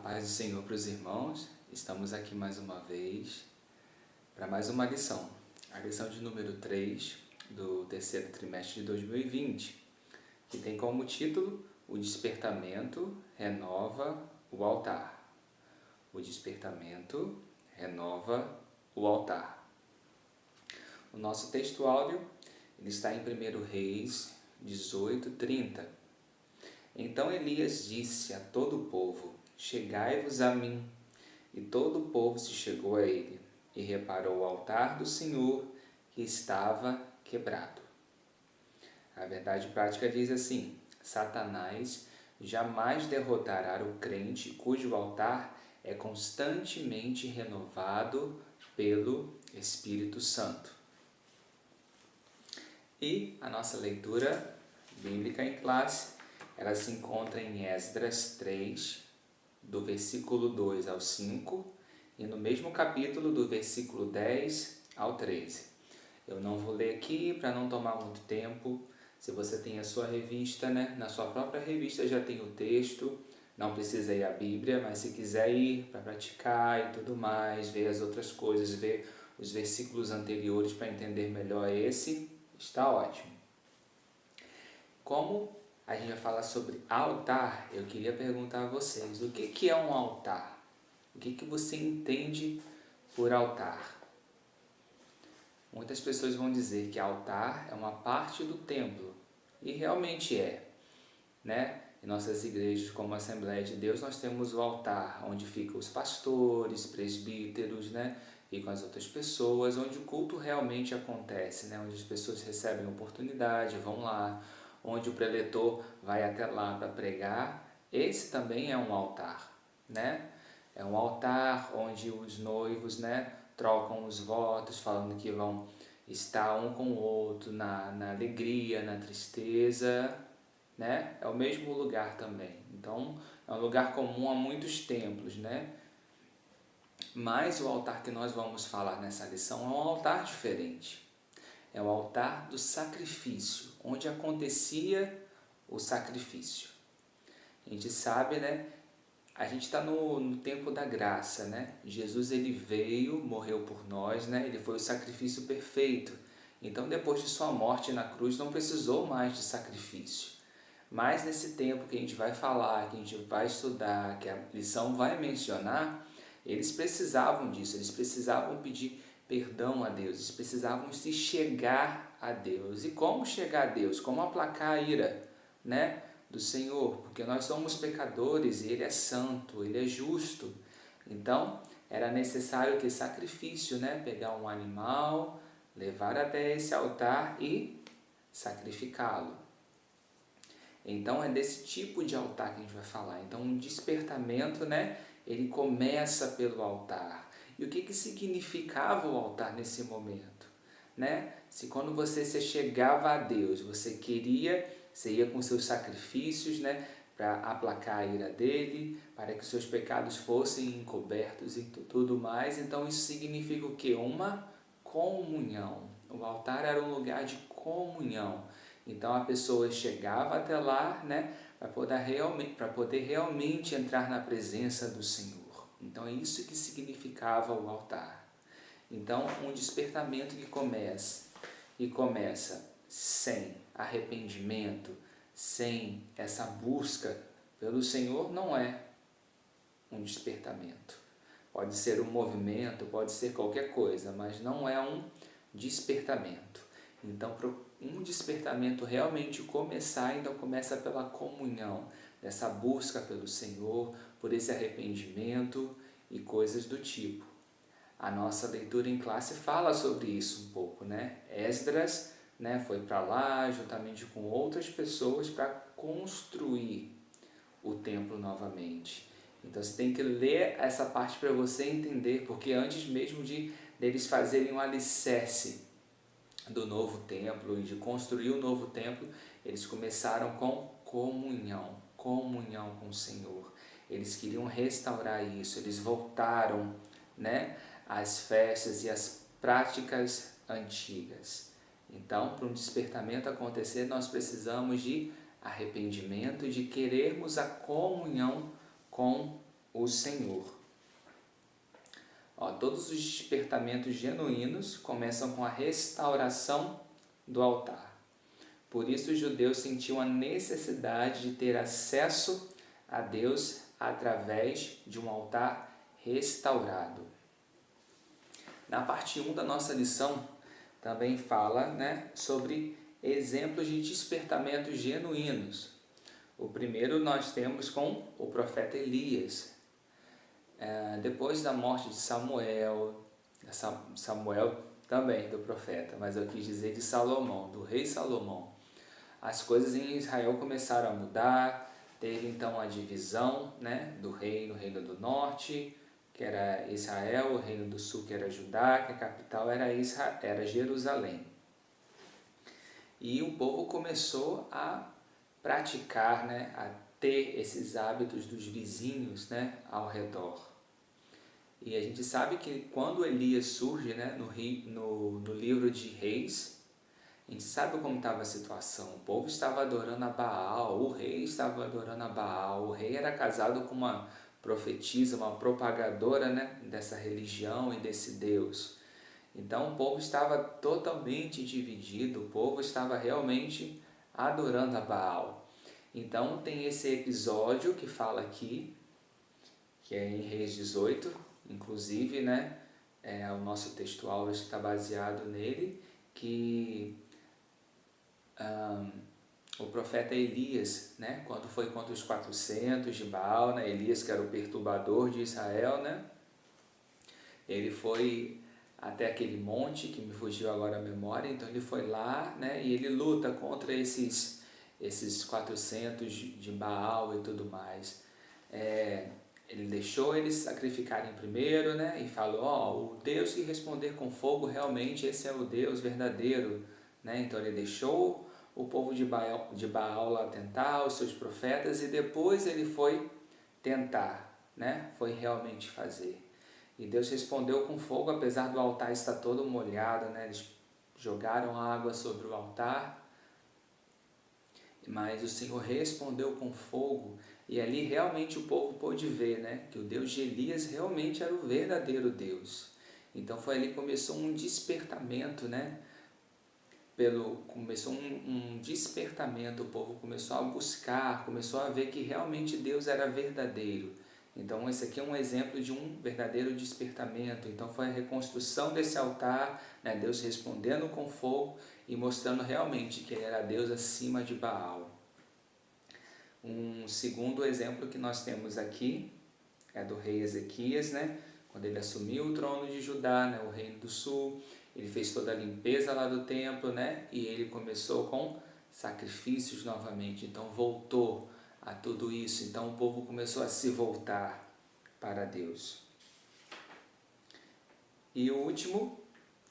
Paz do Senhor para os irmãos, estamos aqui mais uma vez para mais uma lição, a lição de número 3 do terceiro trimestre de 2020, que tem como título O Despertamento Renova o Altar. O Despertamento Renova o Altar. O nosso texto áudio ele está em 1 Reis 18:30. Então Elias disse a todo o povo: Chegai-vos a mim. E todo o povo se chegou a ele, e reparou o altar do Senhor que estava quebrado. A verdade prática diz assim: Satanás jamais derrotará o crente cujo altar é constantemente renovado pelo Espírito Santo. E a nossa leitura bíblica em classe, ela se encontra em Esdras 3, do versículo 2 ao 5, e no mesmo capítulo do versículo 10 ao 13. Eu não vou ler aqui para não tomar muito tempo. Se você tem a sua revista, na sua própria revista já tem o texto, não precisa ir à Bíblia, mas se quiser ir para praticar e tudo mais, ver as outras coisas, ver os versículos anteriores para entender melhor esse, está ótimo. Como a gente vai falar sobre altar, eu queria perguntar a vocês, o que é um altar? O que você entende por altar? Muitas pessoas vão dizer que altar é uma parte do templo, e realmente é, Em nossas igrejas, como a Assembleia de Deus, nós temos o altar, onde ficam os pastores, presbíteros, ficam as outras pessoas, onde o culto realmente acontece, onde as pessoas recebem oportunidade, vão lá, onde o preletor vai até lá para pregar. Esse também é um altar, É um altar onde os noivos, trocam os votos, falando que vão estar um com o outro na alegria, na tristeza, É o mesmo lugar também. Então, é um lugar comum a muitos templos, Mas o altar que nós vamos falar nessa lição é um altar diferente. É o altar do sacrifício, onde acontecia o sacrifício. A gente sabe, A gente está no tempo da graça, Jesus ele veio, morreu por nós, Ele foi o sacrifício perfeito. Então, depois de sua morte na cruz, não precisou mais de sacrifício. Mas nesse tempo que a gente vai falar, que a gente vai estudar, que a lição vai mencionar, eles precisavam disso, eles precisavam pedir perdão a Deus, eles precisavam se chegar a Deus. E como chegar a Deus? Como aplacar a ira, do Senhor? Porque nós somos pecadores e Ele é santo, Ele é justo. Então, era necessário que sacrifício, pegar um animal, levar até esse altar e sacrificá-lo. Então, é desse tipo de altar que a gente vai falar. Então, um despertamento, ele começa pelo altar. E o que significava o altar nesse momento? Se quando você se chegava a Deus, você ia com seus sacrifícios, para aplacar a ira dele, para que os seus pecados fossem encobertos e tudo mais. Então, isso significa o quê? Uma comunhão. O altar era um lugar de comunhão. Então a pessoa chegava até lá, para poder realmente entrar na presença do Senhor. Então é isso que significava o altar. Então um despertamento que começa sem arrependimento, sem essa busca pelo Senhor, não é um despertamento. Pode ser um movimento, pode ser qualquer coisa, mas não é um despertamento. Então, para um despertamento realmente começar, então começa pela comunhão, dessa busca pelo Senhor, por esse arrependimento e coisas do tipo. A nossa leitura em classe fala sobre isso um pouco, Esdras, foi para lá juntamente com outras pessoas para construir o templo novamente. Então você tem que ler essa parte para você entender, porque antes mesmo deles fazerem um alicerce do novo templo e de construir o novo templo, eles começaram com comunhão com o Senhor. Eles queriam restaurar isso, eles voltaram, às festas e às práticas antigas. Então, para um despertamento acontecer, nós precisamos de arrependimento e de querermos a comunhão com o Senhor. Ó, todos os despertamentos genuínos começam com a restauração do altar. Por isso os judeus sentiam a necessidade de ter acesso a Deus através de um altar restaurado. Na parte 1 da nossa lição também fala, sobre exemplos de despertamentos genuínos. O primeiro nós temos com o profeta Elias. Depois da morte de Samuel também do profeta, mas eu quis dizer de Salomão, do rei Salomão, as coisas em Israel começaram a mudar. Teve então a divisão, do reino do norte, que era Israel, o reino do sul, que era Judá, que a capital era Jerusalém. E o povo começou a praticar, a ter esses hábitos dos vizinhos, ao redor. E a gente sabe que quando Elias surge, no livro de Reis, a gente sabe como estava a situação. O povo estava adorando a Baal, o rei estava adorando a Baal. O rei era casado com uma profetisa, uma propagadora, dessa religião e desse Deus. Então o povo estava totalmente dividido, o povo estava realmente adorando a Baal. Então tem esse episódio que fala aqui, que é em Reis 18, inclusive, o nosso textual está baseado nele, que o profeta Elias, quando foi contra os 400 de Baal, Elias que era o perturbador de Israel, ele foi até aquele monte, que me fugiu agora a memória, então ele foi lá, e ele luta contra esses 400 de Baal e tudo mais. Ele deixou eles sacrificarem primeiro, e falou, o Deus que responder com fogo, realmente esse é o Deus verdadeiro. Então ele deixou o povo de Baal lá tentar, os seus profetas, e depois ele foi tentar, foi realmente fazer. E Deus respondeu com fogo, apesar do altar estar todo molhado, eles jogaram água sobre o altar, mas o Senhor respondeu com fogo, e ali realmente o povo pôde ver, que o Deus de Elias realmente era o verdadeiro Deus. Então foi ali que começou um despertamento, começou um despertamento, o povo começou a buscar, começou a ver que realmente Deus era verdadeiro. Então esse aqui é um exemplo de um verdadeiro despertamento. Então foi a reconstrução desse altar, Deus respondendo com fogo e mostrando realmente que ele era Deus acima de Baal. Um segundo exemplo que nós temos aqui é do rei Ezequias, quando ele assumiu o trono de Judá, o reino do sul. Ele fez toda a limpeza lá do templo, e ele começou com sacrifícios novamente. Então voltou a tudo isso. Então o povo começou a se voltar para Deus. E o último,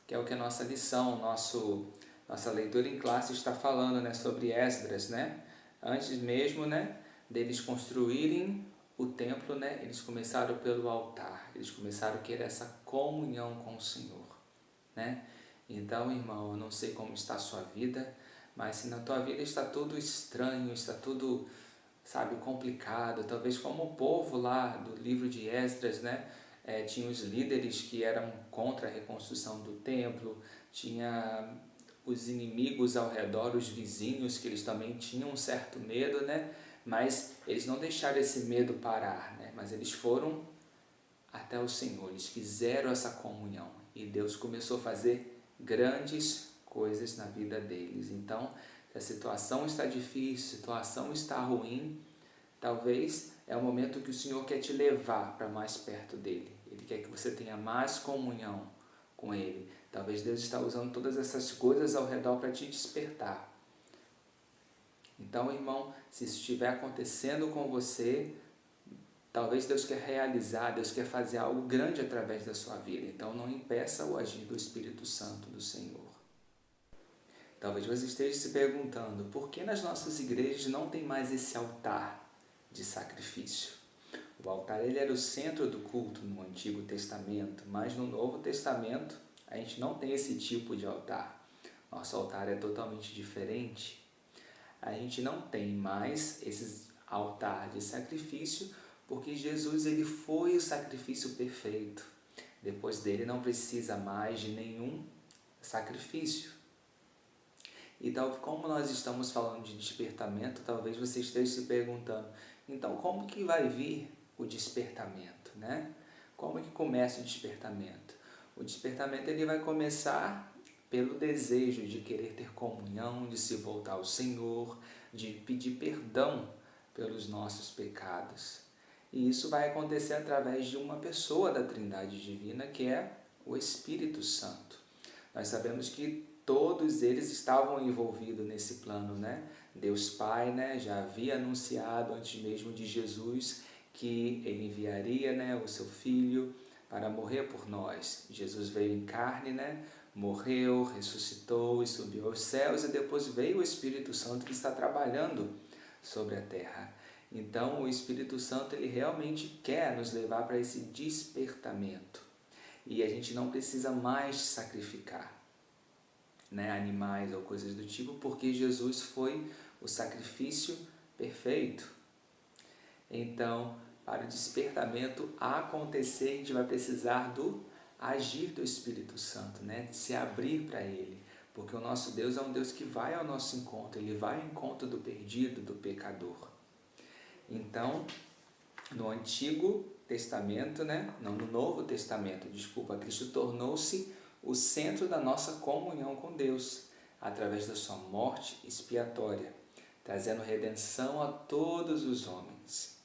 que é o que a nossa lição, nossa leitura em classe está falando, sobre Esdras, Antes mesmo, deles construírem o templo, eles começaram pelo altar. Eles começaram a querer essa comunhão com o Senhor. Então, irmão, eu não sei como está a sua vida, mas se na tua vida está tudo estranho, está tudo, complicado, talvez como o povo lá do livro de Esdras, tinha os líderes que eram contra a reconstrução do templo, tinha os inimigos ao redor, os vizinhos, que eles também tinham um certo medo, mas eles não deixaram esse medo parar, mas eles foram até o Senhor, eles quiseram essa comunhão, e Deus começou a fazer grandes coisas na vida deles. Então, se a situação está difícil, a situação está ruim, talvez é o momento que o Senhor quer te levar para mais perto dele. Ele quer que você tenha mais comunhão com ele. Talvez Deus está usando todas essas coisas ao redor para te despertar. Então, irmão, se isso estiver acontecendo com você, talvez Deus quer realizar, Deus quer fazer algo grande através da sua vida. Então não impeça o agir do Espírito Santo do Senhor. Talvez você esteja se perguntando, por que nas nossas igrejas não tem mais esse altar de sacrifício? O altar ele era o centro do culto no Antigo Testamento, mas no Novo Testamento a gente não tem esse tipo de altar. Nosso altar é totalmente diferente. A gente não tem mais esse altar de sacrifício Porque Jesus ele foi o sacrifício perfeito. Depois dele não precisa mais de nenhum sacrifício. Então, como nós estamos falando de despertamento, talvez você esteja se perguntando, então como que vai vir o despertamento, né? Como que começa o despertamento? O despertamento ele vai começar pelo desejo de querer ter comunhão, de se voltar ao Senhor, de pedir perdão pelos nossos pecados. E isso vai acontecer através de uma pessoa da Trindade Divina, que é o Espírito Santo. Nós sabemos que todos eles estavam envolvidos nesse plano, né? Deus Pai, né, já havia anunciado antes mesmo de Jesus que ele enviaria, né, o seu Filho para morrer por nós. Jesus veio em carne, né, morreu, ressuscitou e subiu aos céus, e depois veio o Espírito Santo que está trabalhando sobre a terra. Então, o Espírito Santo ele realmente quer nos levar para esse despertamento. E a gente não precisa mais sacrificar, né, animais ou coisas do tipo, porque Jesus foi o sacrifício perfeito. Então, para o despertamento acontecer, a gente vai precisar do agir do Espírito Santo, né, de se abrir para Ele. Porque o nosso Deus é um Deus que vai ao nosso encontro, Ele vai ao encontro do perdido, do pecador. Então, no Antigo Testamento, né, não, no Novo Testamento, desculpa, Cristo tornou-se o centro da nossa comunhão com Deus, através da sua morte expiatória, trazendo redenção a todos os homens.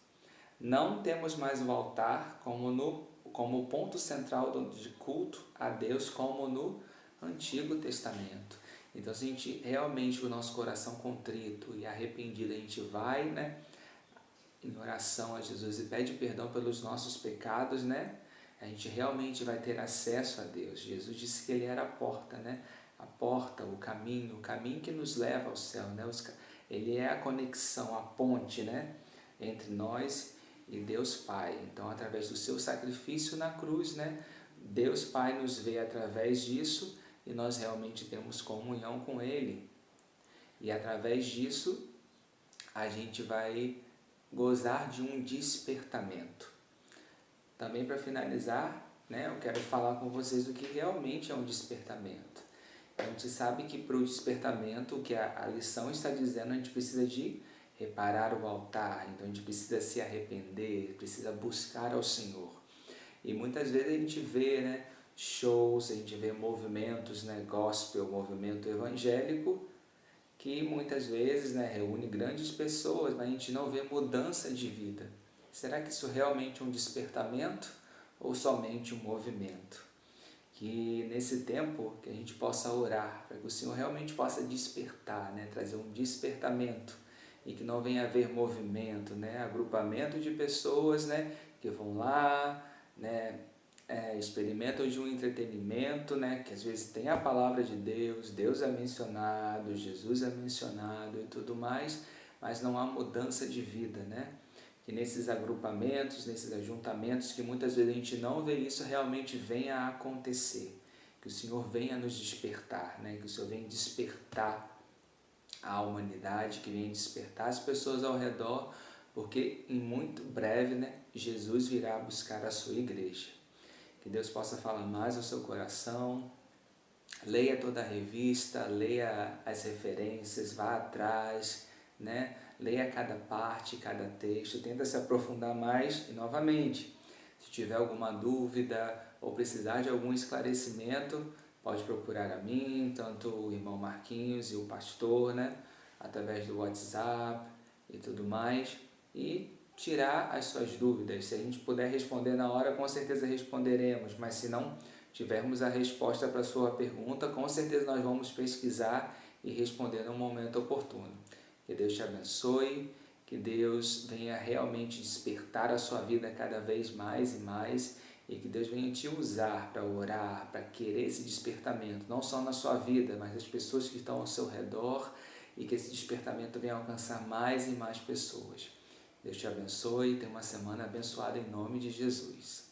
Não temos mais o altar como ponto central de culto a Deus, como no Antigo Testamento. Então, se a gente realmente, com o nosso coração contrito e arrependido, a gente vai, né, em oração a Jesus e pede perdão pelos nossos pecados, né? A gente realmente vai ter acesso a Deus. Jesus disse que Ele era a porta, né? A porta, o caminho que nos leva ao céu, né? Ele é a conexão, a ponte, né, entre nós e Deus Pai. Então, através do seu sacrifício na cruz, né, Deus Pai nos vê através disso e nós realmente temos comunhão com Ele. E através disso, a gente vai gozar de um despertamento. Também, para finalizar, né, eu quero falar com vocês do que realmente é um despertamento. A gente sabe que para o despertamento, o que a lição está dizendo, a gente precisa de reparar o altar, então a gente precisa se arrepender, precisa buscar ao Senhor. E muitas vezes a gente vê, né, shows, a gente vê movimentos, né, gospel, movimento evangélico, que muitas vezes, né, reúne grandes pessoas, mas a gente não vê mudança de vida. Será que isso realmente é um despertamento ou somente um movimento? Que nesse tempo que a gente possa orar, para que o Senhor realmente possa despertar, né, trazer um despertamento e que não venha haver movimento, né, agrupamento de pessoas, né, que vão lá, né, experimentam de um entretenimento, né, que às vezes tem a palavra de Deus, Deus é mencionado, Jesus é mencionado e tudo mais, mas não há mudança de vida, né? Que nesses agrupamentos, nesses ajuntamentos, que muitas vezes a gente não vê isso, realmente venha a acontecer. Que o Senhor venha nos despertar, né? Que o Senhor venha despertar a humanidade, que venha despertar as pessoas ao redor, porque em muito breve, né, Jesus virá buscar a sua igreja. Que Deus possa falar mais ao seu coração. Leia toda a revista, leia as referências, vá atrás, né? Leia cada parte, cada texto, tenta se aprofundar mais e, novamente, se tiver alguma dúvida ou precisar de algum esclarecimento, pode procurar a mim, tanto o irmão Marquinhos e o pastor, né? Através do WhatsApp e tudo mais, e tirar as suas dúvidas. Se a gente puder responder na hora, com certeza responderemos, mas se não tivermos a resposta para a sua pergunta, com certeza nós vamos pesquisar e responder no momento oportuno. Que Deus te abençoe, que Deus venha realmente despertar a sua vida cada vez mais e mais, e que Deus venha te usar para orar, para querer esse despertamento, não só na sua vida, mas das pessoas que estão ao seu redor, e que esse despertamento venha alcançar mais e mais pessoas. Deus te abençoe e tenha uma semana abençoada em nome de Jesus.